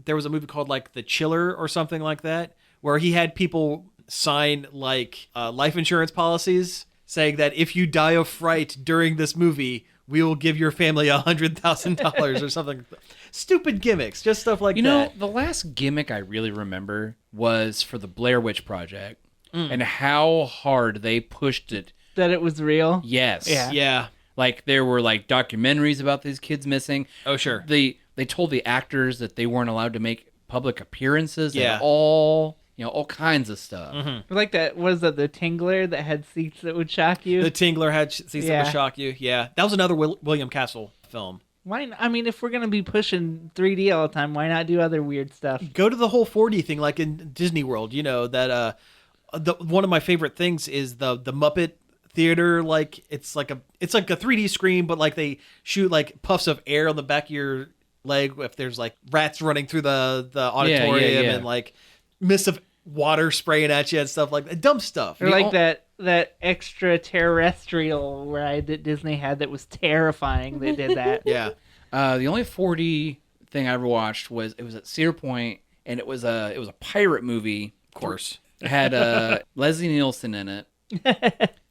there was a movie called like The Chiller or something like that where he had people sign like life insurance policies saying that if you die of fright during this movie, we will give your family $100,000 or something. Stupid gimmicks, just stuff like that. The last gimmick I really remember was for the Blair Witch Project and how hard they pushed it. That it was real? Yes. Yeah. Like there were like documentaries about these kids missing. Oh, sure. They told the actors that they weren't allowed to make public appearances. Yeah. And all kinds of stuff. Mm-hmm. Like that, was that the Tingler that had seats that would shock you? The Tingler had seats that would shock you. Yeah. That was another William Castle film. If we're going to be pushing 3D all the time, why not do other weird stuff? Go to the whole 4D thing like in Disney World, that one of my favorite things is the Muppet Theater. Like it's like a 3D screen, but like they shoot like puffs of air on the back of your leg if there's like rats running through the auditorium and like mists of water spraying at you and stuff like that. Dumb stuff. Or like that extraterrestrial ride that Disney had that was terrifying. They did that. Yeah. The only 4D thing I ever watched was at Cedar Point, and it was a pirate movie. Of course. It had Leslie Nielsen in it.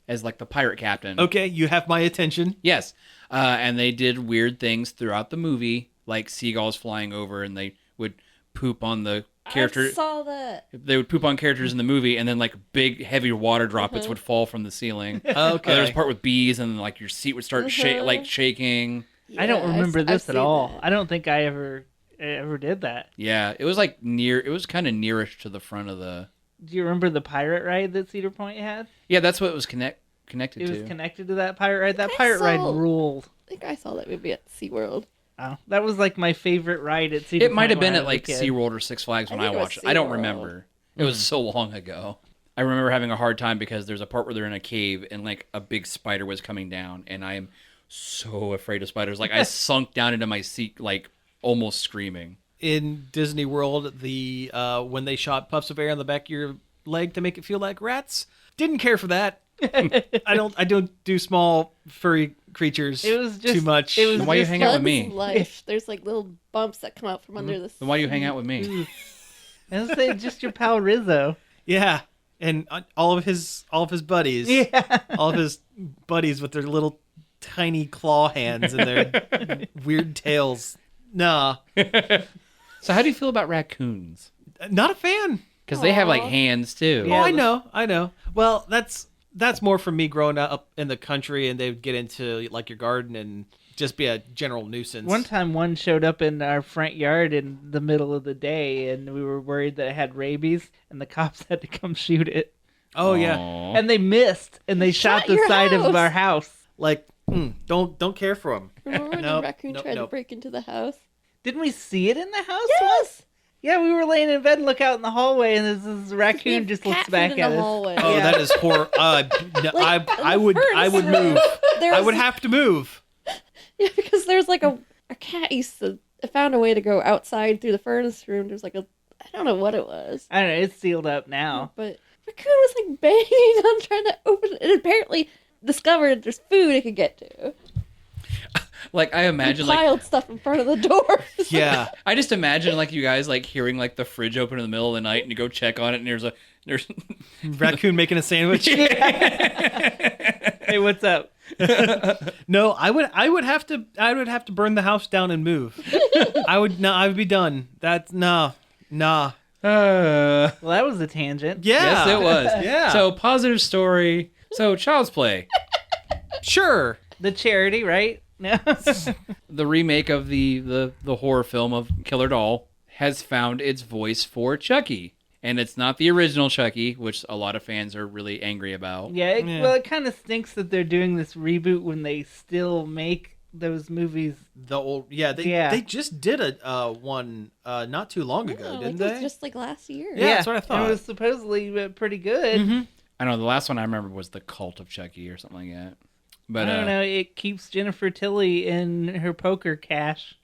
as like the pirate captain. Okay, you have my attention. Yes. And they did weird things throughout the movie, like seagulls flying over, and they would poop on the character. I saw that. They would poop on characters in the movie, and then like big, heavy water droplets would fall from the ceiling. Okay. There was a part with bees, and like your seat would start shaking. I don't remember I've this at seen all. that. I don't think I ever did that. Yeah, it was like it was kind of nearish to the front of the. Do you remember the pirate ride that Cedar Point had? Yeah, that's what it was connected It to. was connected to that pirate ride. That I pirate ride saw- ruled. I think I saw that movie at SeaWorld. Oh, that was like my favorite ride at Cedar It Point might have been when I at was a like kid. SeaWorld or Six Flags when I I think it was watched it. I don't SeaWorld. remember. It was so long ago. I remember having a hard time because there's a part where they're in a cave and like a big spider was coming down, and I am so afraid of spiders. Like I sunk down into my seat, like almost screaming. In Disney World, the when they shot puffs of air on the back of your leg to make it feel like rats, didn't care for that. I don't do small furry creatures. It was just too much. It was Then why you just hang out with Bugs me? Life. There's like little bumps that come out from under the. Then why do you hang out with me? I was saying just your pal Rizzo. Yeah, and all of his buddies. Yeah. All of his buddies with their little tiny claw hands and their weird tails. Nah, So how do you feel about raccoons? not a fan. Because they have like Aw. hands too. Yeah. Oh, I know. Well, that's more from me growing up in the country, and they'd get into like your garden and just be a general nuisance. One time one showed up in our front yard in the middle of the day, and we were worried that it had rabies, and the cops had to come shoot it. Oh yeah, Aw. And they missed, and they shot Shot the your side of house. our house. like don't care for them. Remember when Nope, the raccoon nope, tried nope. to break into the house? Didn't we see it in the house? Yes. Yeah, we were laying in bed and look out in the hallway, and this raccoon just looks Cat food back in at the us. hallway. Oh, Yeah. that is horror. Like, I would first, move. There I was- would have to move. Yeah, because there's like a cat used to found a way to go outside through the furnace room. There's like I don't know what it was, I don't know, it's sealed up now. but raccoon was like banging on trying to open it, and apparently discovered there's food it could get to. Like I imagine like Piled stuff in front of the door. Yeah. I just imagine like you guys like hearing like the fridge open in the middle of the night and you go check on it and there's Raccoon making a sandwich. Hey, what's up? No, I would have to burn the house down and move. I would be done. That's nah. Well, that was a tangent. Yeah. Yes, it was. Yeah. So positive story. So Child's Play, Sure. The charity, right? No. the remake of the horror film of Killer Doll, has found its voice for Chucky, and it's not the original Chucky, which a lot of fans are really angry about. Yeah, Yeah. well, it kind of stinks that they're doing this reboot when they still make those movies. The old they just did a one not too long ago, No, didn't like, it they? was just like last year. Yeah, that's what I thought. And it was supposedly pretty good. Mm-hmm. I know the last one I remember was The Cult of Chucky or something like that. But I don't know. It keeps Jennifer Tilly in her poker cash.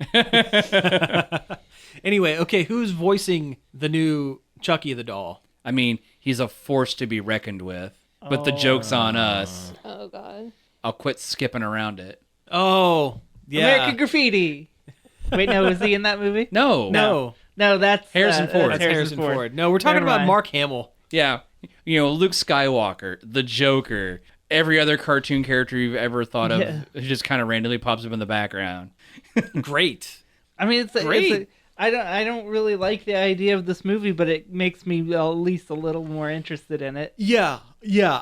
Anyway, okay, who's voicing the new Chucky the doll? I mean, he's a force to be reckoned with. But the joke's on us. Oh god. I'll quit skipping around it. Oh, yeah. American Graffiti. Wait, no, was he in that movie? No. No, No, that's Harrison Ford. that's Harrison Ford. No, we're talking Never about mind. Mark Hamill. Yeah. You know, Luke Skywalker, the Joker, every other cartoon character you've ever thought of Yeah. who just kind of randomly pops up in the background. Great. I mean, Great. I don't really like the idea of this movie, but it makes me at least a little more interested in it. Yeah.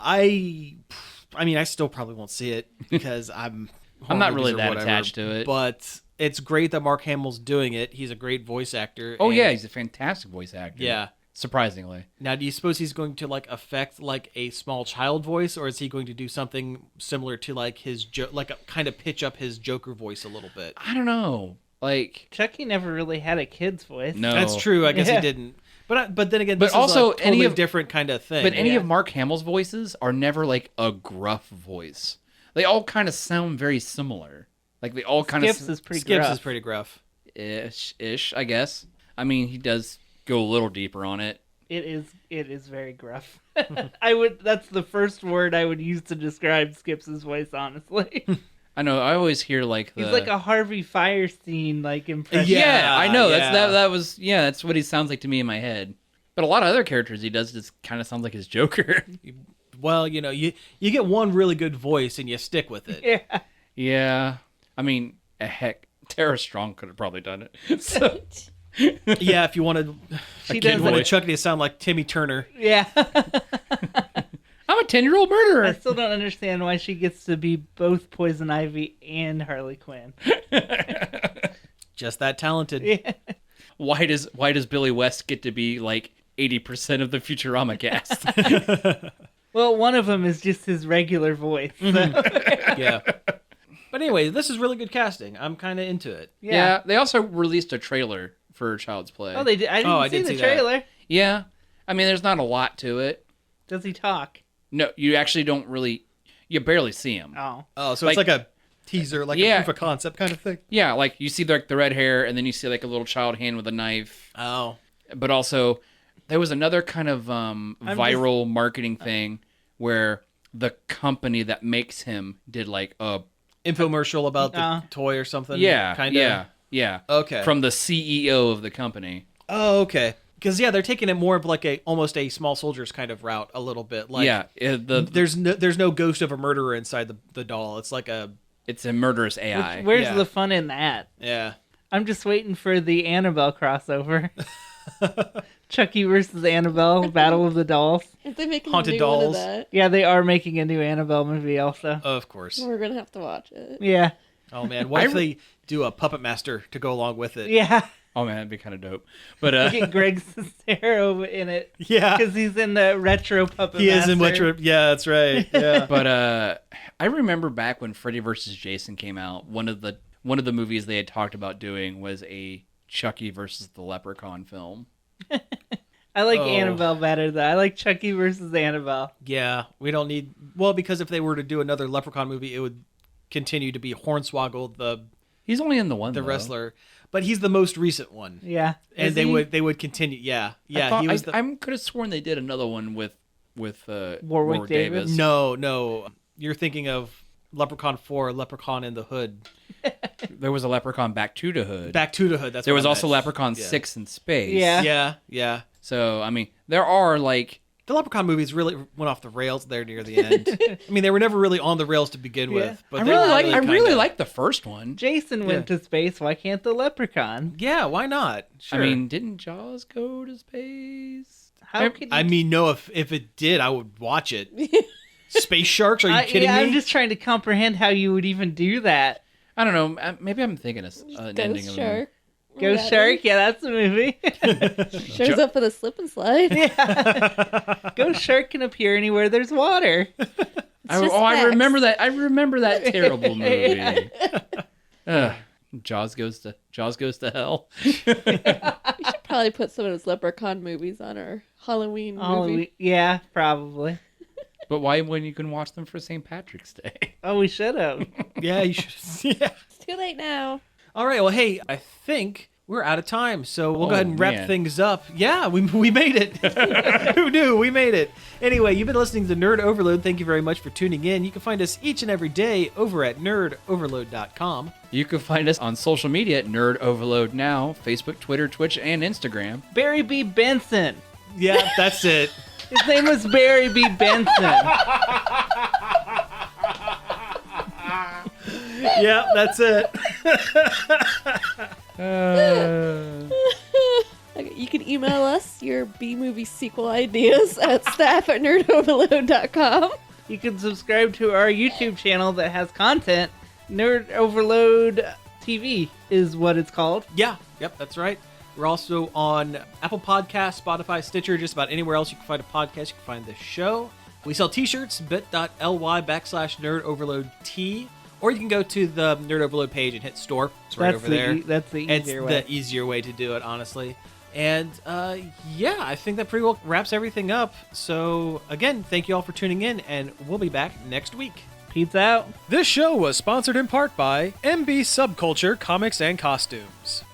I mean, I still probably won't see it because I'm not really movies or that whatever, attached to it. But it's great that Mark Hamill's doing it. He's a great voice actor. Oh, and- yeah, he's a fantastic voice actor. Yeah. Surprisingly. Now, do you suppose he's going to like affect like a small child voice, or is he going to do something similar to like his like a, kind of pitch up his Joker voice a little bit? I don't know. Like, Chucky never really had a kid's voice. no. That's true. I guess Yeah. he didn't. But then again, But this also, is a totally any of- different kind of thing. But any Yeah. of Mark Hamill's voices are never like a gruff voice. They all kind of sound very similar. Like they all kind Skips of is pretty Skips gruff. is pretty gruff. ish, I guess. I mean, he does go a little deeper on it. It is very gruff. That's the first word I would use to describe Skips' voice, honestly. I know. I always hear like the. He's like a Harvey Firestein like impression. Yeah, I know. yeah. That's what he sounds like to me in my head. But a lot of other characters he does just kind of sounds like his Joker. well, you get one really good voice and you stick with it. Yeah. Yeah. I mean, heck, Tara Strong could have probably done it. So, Yeah, if you wanted, She you does wanted it. Chucky to sound like Timmy Turner. Yeah. I'm a 10-year-old murderer. I still don't understand why she gets to be both Poison Ivy and Harley Quinn. Just that talented. Yeah. Why does Billy West get to be like 80% of the Futurama cast? Well, one of them is just his regular voice. So. Yeah. But anyway, this is really good casting. I'm kind of into it. Yeah. They also released a trailer for Child's Play. Oh, they did. I didn't see the trailer. Yeah. I mean, there's not a lot to it. Does he talk? No, you actually don't really. You barely see him. Oh. Oh, so it's like a teaser, like a proof of concept kind of thing. Yeah, like you see the red hair, and then you see like a little child hand with a knife. Oh. But also, there was another kind of viral marketing thing where the company that makes him did like a Infomercial about the toy or something. yeah, kind of. yeah. Okay. From the CEO of the company. Oh, okay. Because they're taking it more of like almost a Small Soldiers kind of route a little bit. Like, Yeah, there's no ghost of a murderer inside the doll. It's like it's a murderous AI. Where's the fun in that? Yeah. I'm just waiting for the Annabelle crossover. Chucky versus Annabelle, Battle of the Dolls. Aren't they making Haunted a new Dolls. one of that? Yeah, they are making a new Annabelle movie also. Of course. We're gonna have to watch it. Yeah. Oh man, what if they do a Puppet Master to go along with it? Yeah. Oh man, that'd be kind of dope. But Get Greg Sestero in it. Yeah. Because he's in the retro Puppet He Master. is in retro. Yeah, that's right. Yeah. but I remember back when Freddy vs. Jason came out, one of the movies they had talked about doing was a Chucky versus the Leprechaun film. I like Oh. Annabelle better though. I like Chucky versus Annabelle. Yeah, we don't need. Well, because if they were to do another Leprechaun movie, it would continue to be Hornswoggle, He's only in the one, the though. wrestler, but he's the most recent one. Yeah. And Is they he? would continue. Yeah, yeah. I He was. I could have sworn they did another one with Warwick Davis? No. You're thinking of Leprechaun 4, Leprechaun in the Hood. There was a Leprechaun Back to the Hood. Back to the Hood. That's there what was I also meant. Leprechaun Yeah. 6 in space. Yeah. Yeah. So I mean, there are like The Leprechaun movies really went off the rails there near the end. I mean, they were never really on the rails to begin with. But I they really kinda- like the first one. Jason went to space. Why can't the Leprechaun? Yeah, why not? Sure. I mean, didn't Jaws go to space? How could I mean, no. If it did, I would watch it. Space sharks? Are you kidding me? I'm just trying to comprehend how you would even do that. I don't know. Maybe I'm thinking of an ending Ghost of Shark. Ghost Shark? Yeah, that's a movie. Shows up for the slip and slide. Ghost Shark can appear anywhere there's water. I just remember that. I remember that terrible movie. Jaws goes to hell. We should probably put some of those Leprechaun movies on our Halloween movie. Yeah, probably. But why when you can watch them for St. Patrick's Day? Oh, we should have. Yeah, you should. Yeah. It's too late now. All right. Well, hey, I think we're out of time, so we'll go ahead and wrap man. things up. Yeah, we made it. Who knew? We made it. Anyway, you've been listening to Nerd Overload. Thank you very much for tuning in. You can find us each and every day over at nerdoverload.com. You can find us on social media at Nerd Overload Now, Facebook, Twitter, Twitch, and Instagram. Barry B. Benson. Yeah, that's it. His name was Barry B. Benson. Yeah, that's it. Okay, you can email us your B-movie sequel ideas at staff@nerdoverload.com. You can subscribe to our YouTube channel that has content. Nerd Overload TV is what it's called. Yeah, yep, that's right. We're also on Apple Podcasts, Spotify, Stitcher, just about anywhere else you can find a podcast, you can find the show. We sell t-shirts, bit.ly/nerdoverloadT, or you can go to the Nerd Overload page and hit store. It's right over there. That's the It's easier way. the easier way to do it, honestly. And yeah, I think that pretty well wraps everything up. So again, thank you all for tuning in, and we'll be back next week. Pete's out. This show was sponsored in part by MB Subculture Comics and Costumes.